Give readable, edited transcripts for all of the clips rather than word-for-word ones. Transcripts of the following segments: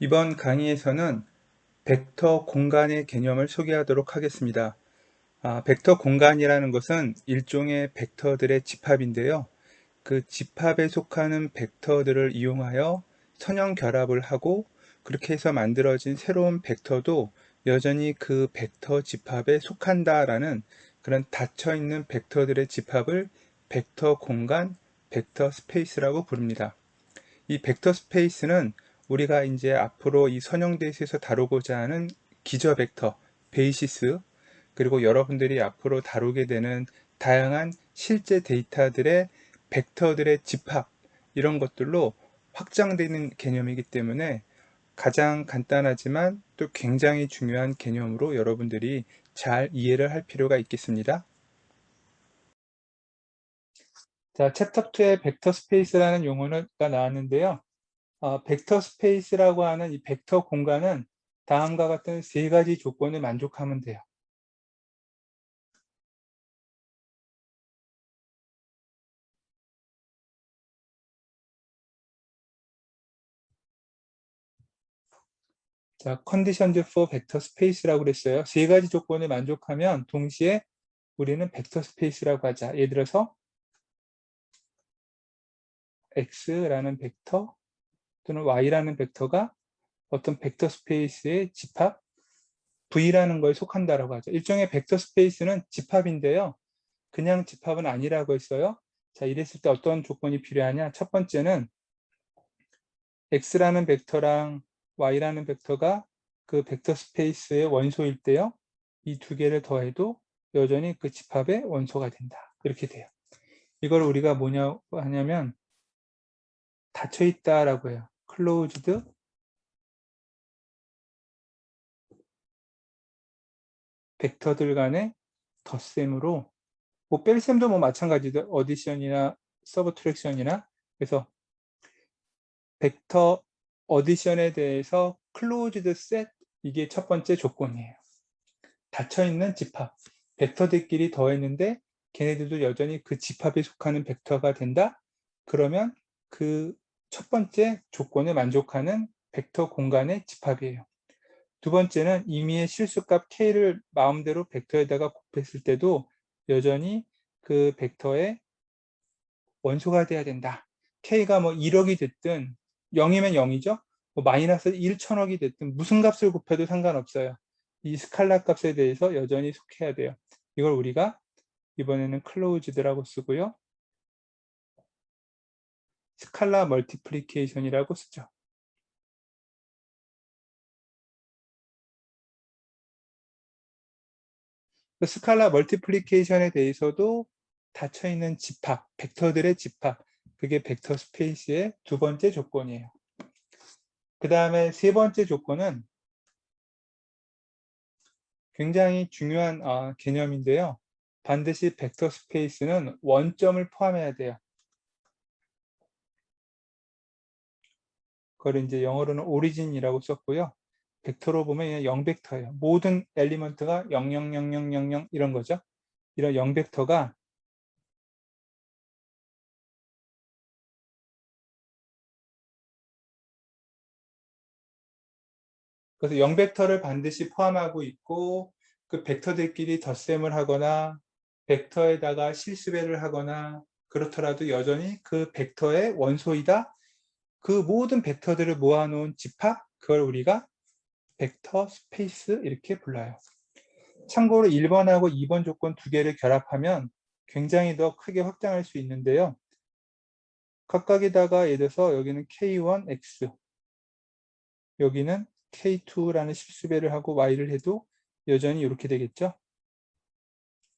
이번 강의에서는 벡터 공간의 개념을 소개하도록 하겠습니다. 벡터 공간이라는 것은 일종의 벡터들의 집합인데요. 그 집합에 속하는 벡터들을 이용하여 선형 결합을 하고 그렇게 해서 만들어진 새로운 벡터도 여전히 그 벡터 집합에 속한다라는 그런 닫혀있는 벡터들의 집합을 벡터 공간, 벡터 스페이스라고 부릅니다. 이 벡터 스페이스는 우리가 이제 앞으로 이 선형대에서 다루고자 하는 기저 벡터, 베이시스, 그리고 여러분들이 앞으로 다루게 되는 다양한 실제 데이터들의 벡터들의 집합, 이런 것들로 확장되는 개념이기 때문에 가장 간단하지만 또 굉장히 중요한 개념으로 여러분들이 잘 이해를 할 필요가 있겠습니다. 자, 챕터 2에 벡터 스페이스라는 용어가 나왔는데요. 벡터 스페이스라고 하는 이 벡터 공간은 다음과 같은 세 가지 조건을 만족하면 돼요. 자, conditions for vector space라고 그랬어요. 세 가지 조건을 만족하면 동시에 우리는 벡터 스페이스라고 하자. 예를 들어서 x라는 벡터 또는 y라는 벡터가 어떤 벡터 스페이스의 집합 v라는 거에 속한다라고 하죠. 일종의 벡터 스페이스는 집합인데요. 그냥 집합은 아니라고 했어요. 자, 이랬을 때 어떤 조건이 필요하냐? 첫 번째는 x라는 벡터랑 y라는 벡터가 그 벡터 스페이스의 원소일 때요. 이 두 개를 더해도 여전히 그 집합의 원소가 된다. 이렇게 돼요. 이걸 우리가 뭐냐고 하냐면 닫혀 있다라고 해요. closed 벡터들 간의 덧셈으로, 뭐 뺄셈도 뭐 마찬가지죠. 어디션이나 서브트랙션이나. 그래서 벡터 어디션에 대해서 closed set, 이게 첫 번째 조건이에요. 닫혀있는 집합, 벡터들끼리 더했는데 걔네들도 여전히 그 집합에 속하는 벡터가 된다? 그러면 그 첫 번째 조건을 만족하는 벡터 공간의 집합이에요. 두 번째는 임의의 실수값 k를 마음대로 벡터에다가 곱했을 때도 여전히 그 벡터의 원소가 돼야 된다. k가 뭐 1억이 됐든 0이면 0이죠. 뭐 마이너스 1천억이 됐든 무슨 값을 곱해도 상관없어요. 이 스칼라 값에 대해서 여전히 속해야 돼요. 이걸 우리가 이번에는 클로우즈드라고 쓰고요. 스칼라 멀티플리케이션이라고 쓰죠. 스칼라 멀티플리케이션에 대해서도 닫혀있는 집합, 벡터들의 집합, 그게 벡터 스페이스의 두 번째 조건이에요. 그 다음에 세 번째 조건은 굉장히 중요한 개념인데요. 반드시 벡터 스페이스는 원점을 포함해야 돼요. 그걸 이제 영어로는 오리진이라고 썼고요. 벡터로 보면 0벡터예요. 모든 엘리먼트가 00000 이런 거죠. 이런 0벡터가 그래서 0벡터를 반드시 포함하고 있고 그 벡터들끼리 덧셈을 하거나 벡터에다가 실수배를 하거나 그렇더라도 여전히 그 벡터의 원소이다. 그 모든 벡터들을 모아놓은 집합, 그걸 우리가 벡터 스페이스 이렇게 불러요. 참고로 1번하고 2번 조건 두 개를 결합하면 굉장히 더 크게 확장할 수 있는데요. 각각에다가 예를 들어서 여기는 K1X, 여기는 K2라는 실수배를 하고 Y를 해도 여전히 이렇게 되겠죠.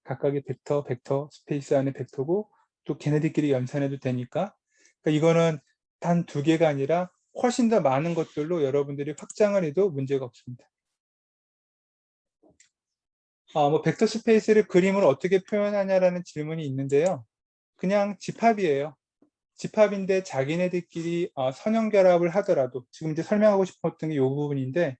각각의 벡터 스페이스 안에 벡터고 또 걔네들끼리 연산해도 되니까. 그러니까 이거는 단 두 개가 아니라 훨씬 더 많은 것들로 여러분들이 확장을 해도 문제가 없습니다. 뭐 벡터 스페이스를 그림으로 어떻게 표현하냐라는 질문이 있는데요. 그냥 집합이에요. 집합인데 자기네들끼리 선형 결합을 하더라도, 지금 이제 설명하고 싶었던 게 이 부분인데,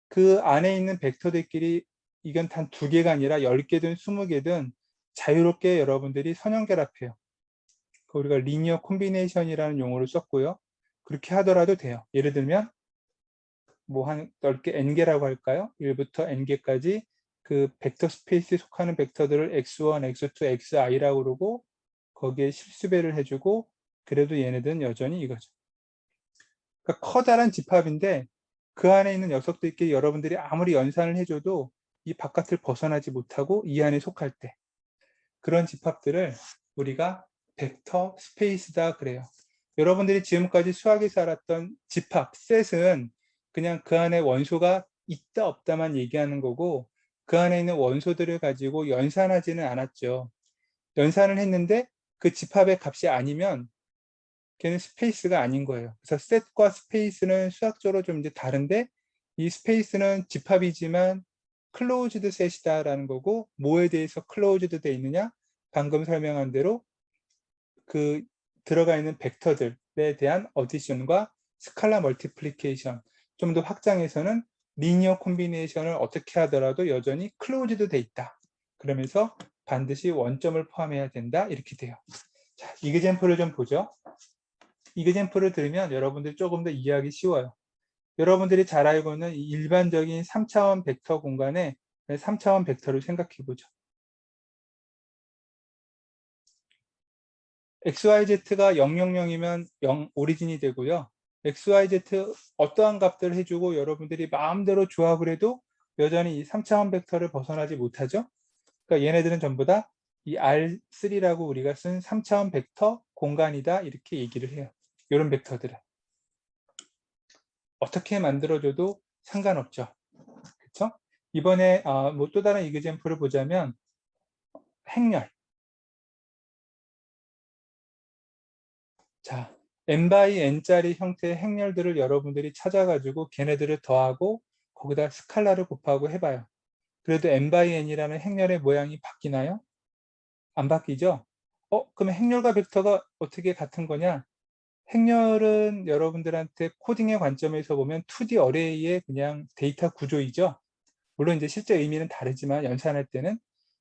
그 안에 있는 벡터들끼리 이건 단 두 개가 아니라 10개든 20개든 자유롭게 여러분들이 선형 결합해요. 우리가 리니어 콤비네이션이라는 용어를 썼고요. 그렇게 하더라도 돼요. 예를 들면 뭐 한 넓게 n개라고 할까요? 1부터 n개까지 그 벡터 스페이스에 속하는 벡터들을 x1, x2, xi라고 그러고 거기에 실수배를 해주고 그래도 얘네들은 여전히 이거죠. 그러니까 커다란 집합인데 그 안에 있는 녀석들끼리 여러분들이 아무리 연산을 해줘도 이 바깥을 벗어나지 못하고 이 안에 속할 때 그런 집합들을 우리가 벡터 스페이스다 그래요. 여러분들이 지금까지 수학에서 알았던 집합, 셋은 그냥 그 안에 원소가 있다 없다만 얘기하는 거고 그 안에 있는 원소들을 가지고 연산하지는 않았죠. 연산을 했는데 그 집합의 값이 아니면 걔는 스페이스가 아닌 거예요. 그래서 셋과 스페이스는 수학적으로 좀 이제 다른데 이 스페이스는 집합이지만 클로즈드 셋이다라는 거고 뭐에 대해서 클로즈드 돼 있느냐? 방금 설명한 대로 그 들어가 있는 벡터들에 대한 어디션과 스칼라 멀티플리케이션 좀 더 확장해서는 리니어 콤비네이션을 어떻게 하더라도 여전히 클로즈드 돼 있다. 그러면서 반드시 원점을 포함해야 된다. 이렇게 돼요. 자, 이그젠플을 좀 보죠. 이그젠플을 들으면 여러분들 조금 더 이해하기 쉬워요. 여러분들이 잘 알고 있는 일반적인 3차원 벡터 공간에 3차원 벡터를 생각해 보죠. XYZ가 000이면 0 오리진이 되고요. XYZ 어떠한 값들을 해주고 여러분들이 마음대로 조합을 해도 여전히 이 3차원 벡터를 벗어나지 못하죠. 그러니까 얘네들은 전부 다 이 R3라고 우리가 쓴 3차원 벡터 공간이다 이렇게 얘기를 해요. 이런 벡터들은. 어떻게 만들어줘도 상관없죠. 그렇죠? 이번에 뭐 또 다른 이그젠플을 보자면 행렬. 자, n by n짜리 형태의 행렬들을 여러분들이 찾아가지고 걔네들을 더하고 거기다 스칼라를 곱하고 해봐요. 그래도 n by n이라는 행렬의 모양이 바뀌나요? 안 바뀌죠? 그러면 행렬과 벡터가 어떻게 같은 거냐? 행렬은 여러분들한테 코딩의 관점에서 보면 2D 어레이의 그냥 데이터 구조이죠. 물론 이제 실제 의미는 다르지만 연산할 때는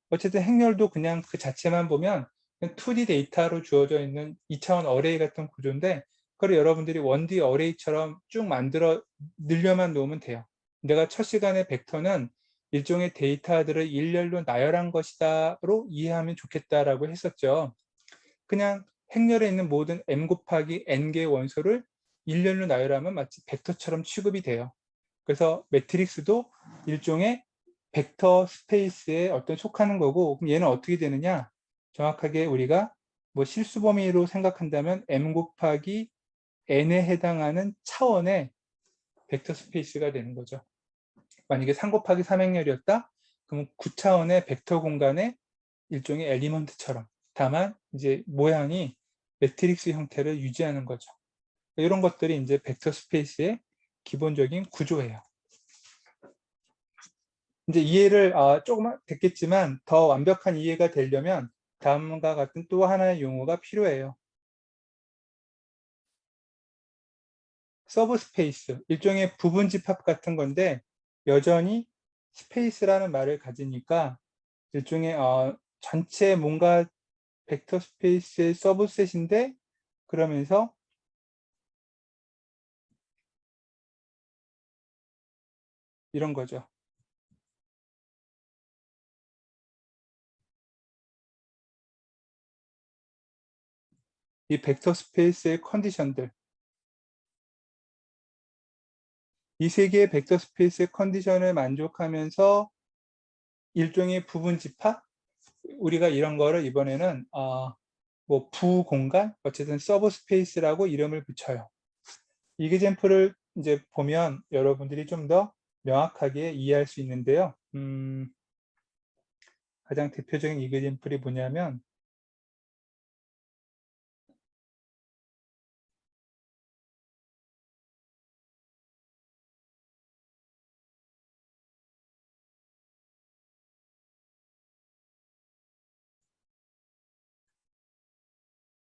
어쨌든 행렬도 그냥 그 자체만 보면 2D 데이터로 주어져 있는 2차원 어레이 같은 구조인데 그걸 여러분들이 1D 어레이처럼 쭉 만들어 늘려만 놓으면 돼요. 내가 첫 시간에 벡터는 일종의 데이터들을 일렬로 나열한 것이다로 이해하면 좋겠다라고 했었죠. 그냥 행렬에 있는 모든 m 곱하기 n개의 원소를 일렬로 나열하면 마치 벡터처럼 취급이 돼요. 그래서 매트릭스도 일종의 벡터 스페이스에 어떤 속하는 거고 그럼 얘는 어떻게 되느냐? 정확하게 우리가 뭐 실수 범위로 생각한다면 m 곱하기 n에 해당하는 차원의 벡터 스페이스가 되는 거죠. 만약에 3 곱하기 3행렬이었다? 그러면 9차원의 벡터 공간의 일종의 엘리먼트처럼 다만 이제 모양이 매트릭스 형태를 유지하는 거죠. 이런 것들이 이제 벡터 스페이스의 기본적인 구조예요. 이제 이해를 조금 됐겠지만 더 완벽한 이해가 되려면 다음과 같은 또 하나의 용어가 필요해요. 서브 스페이스, 일종의 부분 집합 같은 건데 여전히 스페이스라는 말을 가지니까 일종의 전체 뭔가 벡터 스페이스의 서브셋인데 그러면서 이런 거죠. 이 벡터 스페이스의 컨디션들, 이 세 개의 벡터 스페이스의 컨디션을 만족하면서 일종의 부분 집합, 우리가 이런 거를 이번에는 뭐 부공간, 어쨌든 서브 스페이스라고 이름을 붙여요. 이그젠플을 이제 보면 여러분들이 좀 더 명확하게 이해할 수 있는데요. 가장 대표적인 이그젠플이 뭐냐면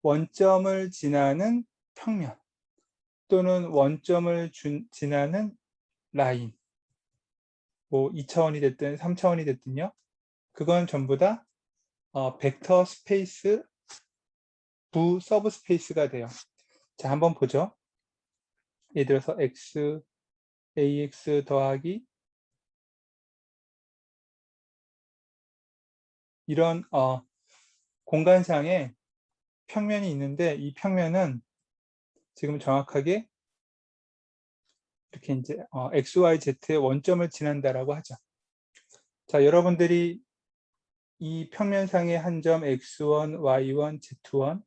원점을 지나는 평면 또는 원점을 지나는 라인, 뭐 2차원이 됐든 3차원이 됐든요. 그건 전부 다 벡터 스페이스 부 서브 스페이스가 돼요. 자, 한번 보죠. 예를 들어서 x, ax 더하기 이런 공간상에 평면이 있는데 이 평면은 지금 정확하게 이렇게 이제 x, y, z의 원점을 지난다라고 하죠. 자, 여러분들이 이 평면상의 한 점 x1, y1, z1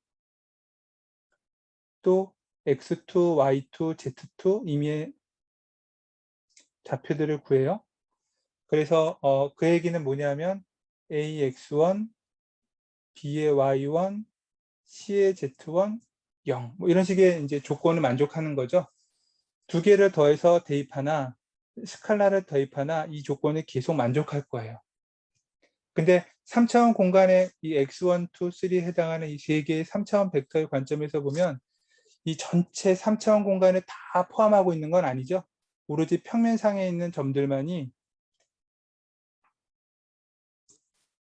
또 x2, y2, z2 임의의 좌표들을 구해요. 그래서 그 얘기는 뭐냐면 ax1, b의 y1, c의 z1, 0. 뭐 이런 식의 이제 조건을 만족하는 거죠. 두 개를 더해서 대입하나 스칼라를 더입하나 이 조건을 계속 만족할 거예요. 근데 3차원 공간에 이 x1, 2, 3에 해당하는 이 세 개의 3차원 벡터의 관점에서 보면 이 전체 3차원 공간을 다 포함하고 있는 건 아니죠. 오로지 평면상에 있는 점들만이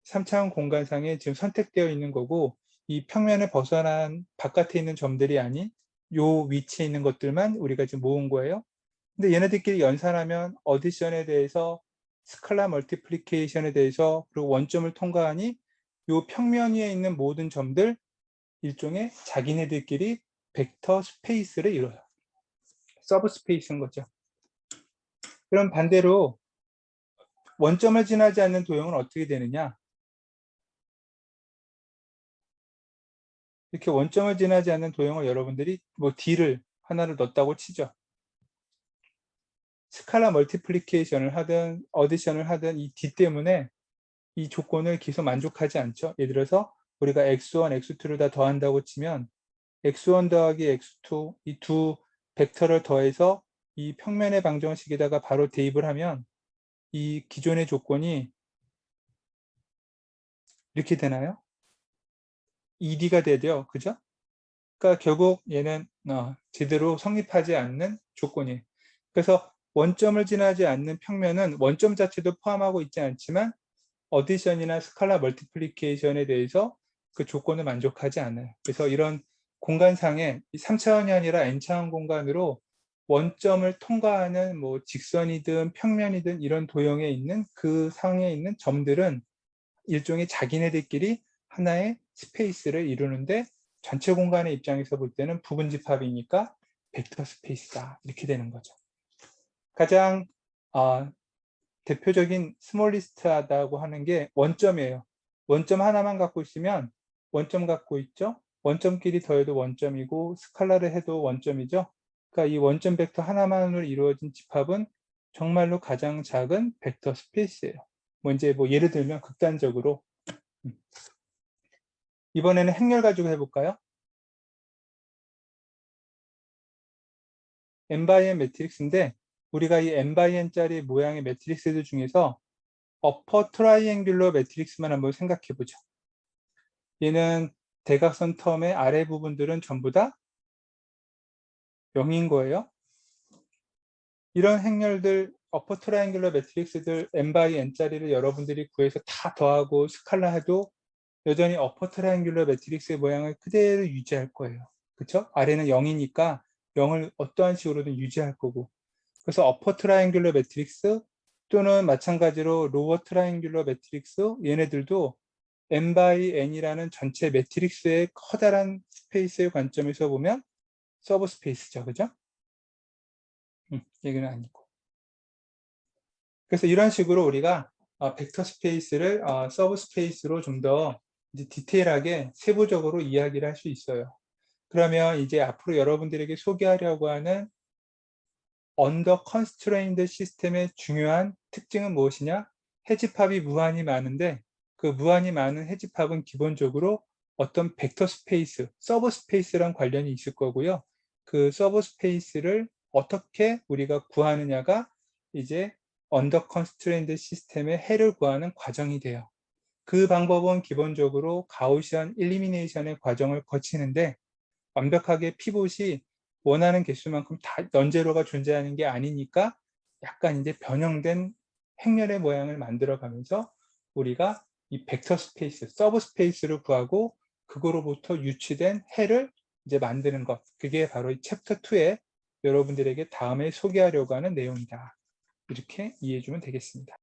3차원 공간상에 지금 선택되어 있는 거고 이 평면을 벗어난 바깥에 있는 점들이 아닌 요 위치에 있는 것들만 우리가 지금 모은 거예요. 근데 얘네들끼리 연산하면 어디션에 대해서 스칼라 멀티플리케이션에 대해서 그리고 원점을 통과하니 요 평면 위에 있는 모든 점들 일종의 자기네들끼리 벡터 스페이스를 이뤄요. 서브 스페이스인 거죠. 그럼 반대로 원점을 지나지 않는 도형은 어떻게 되느냐? 이렇게 원점을 지나지 않는 도형을 여러분들이 뭐 D를 하나를 넣었다고 치죠. 스칼라 멀티플리케이션을 하든 어디션을 하든 이 D 때문에 이 조건을 계속 만족하지 않죠. 예를 들어서 우리가 x1, x2를 다 더한다고 치면 x1 더하기 x2 이 두 벡터를 더해서 이 평면의 방정식에다가 바로 대입을 하면 이 기존의 조건이 이렇게 되나요? 2D가 되죠. 그죠? 그러니까 결국 얘는 제대로 성립하지 않는 조건이에요. 그래서 원점을 지나지 않는 평면은 원점 자체도 포함하고 있지 않지만 어디션이나 스칼라 멀티플리케이션에 대해서 그 조건을 만족하지 않아요. 그래서 이런 공간상에 3차원이 아니라 n차원 공간으로 원점을 통과하는 뭐 직선이든 평면이든 이런 도형에 있는 그 상에 있는 점들은 일종의 자기네들끼리 하나의 스페이스를 이루는데 전체 공간의 입장에서 볼 때는 부분 집합이니까 벡터 스페이스다 이렇게 되는 거죠. 가장 대표적인 스몰리스트하다고 하는 게 원점이에요. 원점 하나만 갖고 있으면 원점 갖고 있죠. 원점끼리 더해도 원점이고 스칼라를 해도 원점이죠. 그러니까 이 원점 벡터 하나만으로 이루어진 집합은 정말로 가장 작은 벡터 스페이스예요. 뭐 이제 뭐 예를 들면 극단적으로 이번에는 행렬 가지고 해볼까요? n×n 매트릭스인데 우리가 이 n×n짜리 모양의 매트릭스들 중에서 어퍼 트라이앵귤러 매트릭스만 한번 생각해 보죠. 얘는 대각선 텀의 아래 부분들은 전부 다 0인 거예요. 이런 행렬들 어퍼 트라이앵귤러 매트릭스들 n×n짜리를 여러분들이 구해서 다 더하고 스칼라 해도 여전히 어퍼 트라이앵귤러 매트릭스의 모양을 그대로 유지할 거예요. 그렇죠? 아래는 0이니까 0을 어떠한 식으로든 유지할 거고. 그래서 어퍼 트라이앵귤러 매트릭스 또는 마찬가지로 로어 트라이앵귤러 매트릭스 얘네들도 n×n이라는 전체 매트릭스의 커다란 스페이스의 관점에서 보면 서브 스페이스죠. 그죠? 얘기는 아니고. 그래서 이런 식으로 우리가 벡터 스페이스를 서브 스페이스로 좀 더 디테일하게 세부적으로 이야기를 할 수 있어요. 그러면 이제 앞으로 여러분들에게 소개하려고 하는 언더 컨스트레인드 시스템의 중요한 특징은 무엇이냐? 해집합이 무한히 많은데 그 무한히 많은 해집합은 기본적으로 어떤 벡터 스페이스, 서브 스페이스랑 관련이 있을 거고요. 그 서브 스페이스를 어떻게 우리가 구하느냐가 이제 언더 컨스트레인드 시스템의 해를 구하는 과정이 돼요. 그 방법은 기본적으로 가우시안 일리미네이션의 과정을 거치는데 완벽하게 피봇이 원하는 개수만큼 다 넌제로가 존재하는 게 아니니까 약간 이제 변형된 행렬의 모양을 만들어 가면서 우리가 이 벡터 스페이스, 서브 스페이스를 구하고 그거로부터 유치된 해를 이제 만드는 것. 그게 바로 이 챕터 2의 여러분들에게 다음에 소개하려고 하는 내용이다. 이렇게 이해해 주면 되겠습니다.